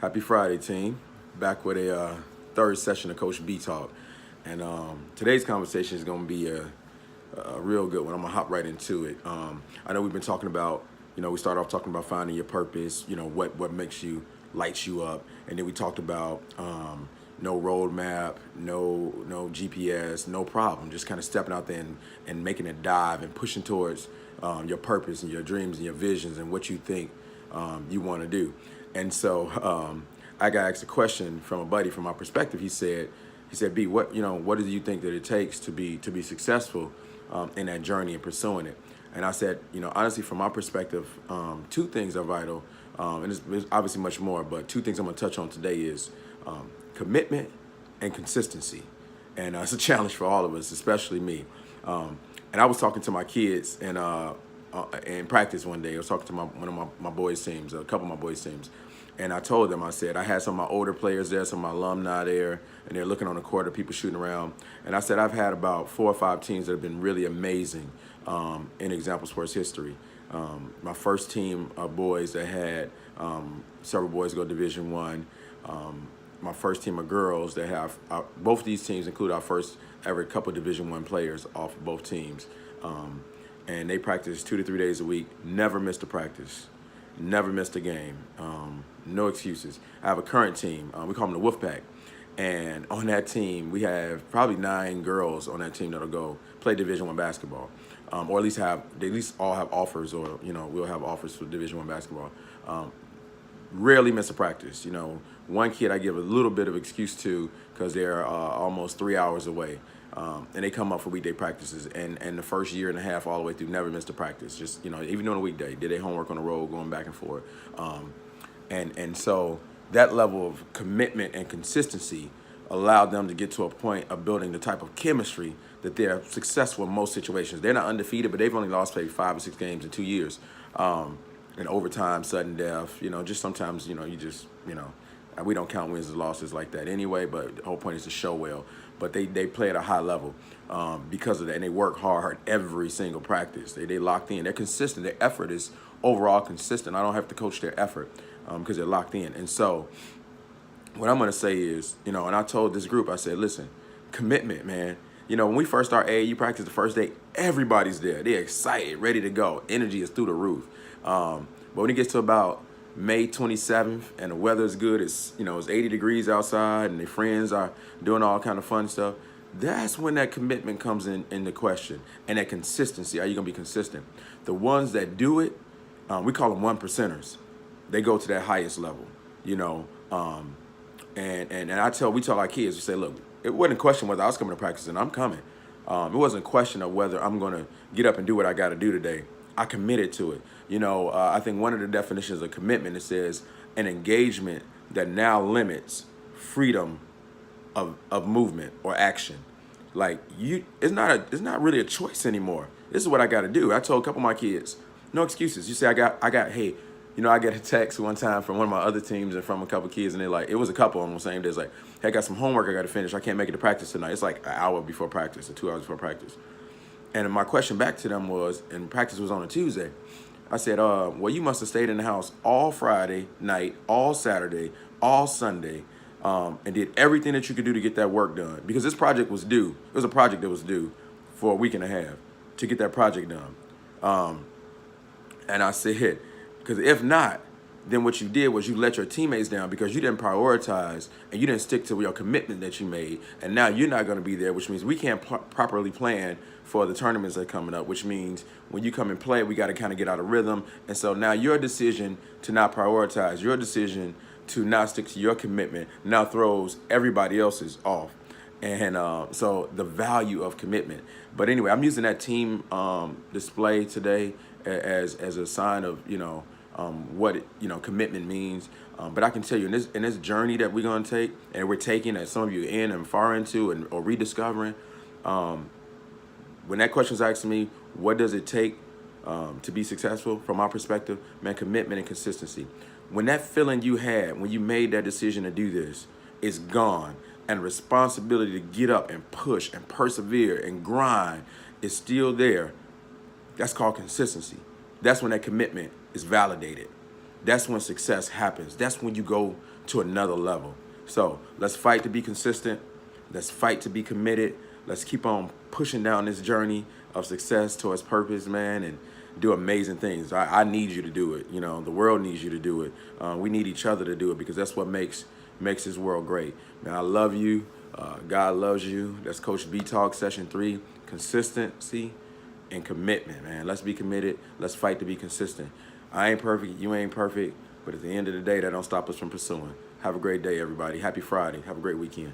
Happy Friday, team. Back with a third session of Coach B Talk. And today's conversation is going to be a real good one. I'm going to hop right into it. I know we've been talking about, we started off talking about finding your purpose, what makes you, lights you up. And then we talked about no roadmap, no GPS, no problem. Just kind of stepping out there and making a dive and pushing towards your purpose and your dreams and your visions and what you think you want to do. And so I got asked a question from a buddy from my perspective. He said, B, what do you think that it takes to be successful in that journey and pursuing it? And I said, honestly, from my perspective, two things are vital. And there's obviously much more, but two things I'm going to touch on today is commitment and consistency. And it's a challenge for all of us, especially me. And I was talking to my kids in practice one day. I was talking to one of my boys' teams, a couple of my boys' teams. And I told them, I said, I had some of my older players there, some of my alumni there, and they're looking on the court of people shooting around. And I said, I've had about 4 or 5 teams that have been really amazing in Example Sports history. My first team of boys that had several boys go Division I. My first team of girls that have, both of these teams include our first ever couple Division I players off of both teams. And they practice 2 to 3 days a week, never missed a practice, never missed a game, no excuses. I have a current team, we call them the Wolfpack. And on that team, we have probably 9 girls on that team that'll go play Division I basketball, or at least all have offers, or we'll have offers for Division I basketball. Rarely miss a practice. One kid I give a little bit of excuse to because they're almost 3 hours away, and they come up for weekday practices. And the first year and a half all the way through, never missed a practice. Just even on a weekday, did their homework on the road, going back and forth. And so that level of commitment and consistency allowed them to get to a point of building the type of chemistry that they're successful in most situations. They're not undefeated, but they've only lost maybe 5 or 6 games in 2 years. In overtime, sudden death, just sometimes, we don't count wins and losses like that anyway, but the whole point is to show well. But they play at a high level because of that, and they work hard every single practice. They locked in. They're consistent. Their effort is overall consistent. I don't have to coach their effort because they're locked in. And so what I'm going to say is, and I told this group, I said, listen, commitment, man. When we first start AAU practice the first day, everybody's there. They're excited, ready to go. Energy is through the roof. But when it gets to about May 27th and the weather is good, it's 80 degrees outside and their friends are doing all kind of fun stuff, that's when that commitment comes into question, and that consistency. Are you going to be consistent? The ones that do it, we call them 1%ers. They go to that highest level, and we tell our kids, we say, look, it wasn't a question whether I was coming to practice, and I'm coming. It wasn't a question of whether I'm going to get up and do what I got to do today. I committed to it. I think one of the definitions of commitment, it says an engagement that now limits freedom of movement or action. Like it's not really a choice anymore. This is what I got to do. I told a couple of my kids, no excuses. You say hey, I get a text one time from one of my other teams and from a couple of kids, and they're like, it was a couple on the same day. It's like, hey, I got some homework I got to finish. I can't make it to practice tonight. It's like an hour before practice or 2 hours before practice. And my question back to them was, and practice was on a Tuesday, I said, well, you must have stayed in the house all Friday night, all Saturday, all Sunday, and did everything that you could do to get that work done. Because this project was due. It was a project that was due for a week and a half to get that project done. And I said, because if not, then what you did was you let your teammates down because you didn't prioritize and you didn't stick to your commitment that you made. And now you're not going to be there, which means we can't properly plan for the tournaments that are coming up, which means when you come and play, we got to kind of get out of rhythm. And so now your decision to not prioritize, your decision to not stick to your commitment now throws everybody else's off. And so the value of commitment. But anyway, I'm using that team display today as a sign of, what commitment means. But I can tell you in this journey that we're going to take, and we're taking, as some of you are in and far into or rediscovering, when that question is asking me, what does it take to be successful? From my perspective, man, commitment and consistency. When that feeling you had when you made that decision to do this is gone, and responsibility to get up and push and persevere and grind is still there, that's called consistency. That's when that commitment is validated. that's when success happens. That's when you go to another level. So let's fight to be consistent. Let's fight to be committed. Let's keep on pushing down this journey of success towards purpose, man, and do amazing things. I need you to do it. You know, the world needs you to do it. We need each other to do it, because that's what makes this world great. Man, I love you. God loves you. That's Coach B Talk Session 3. Consistency and commitment, man. Let's be committed. Let's fight to be consistent. I ain't perfect. You ain't perfect. But at the end of the day, that don't stop us from pursuing. Have a great day, everybody. Happy Friday. Have a great weekend.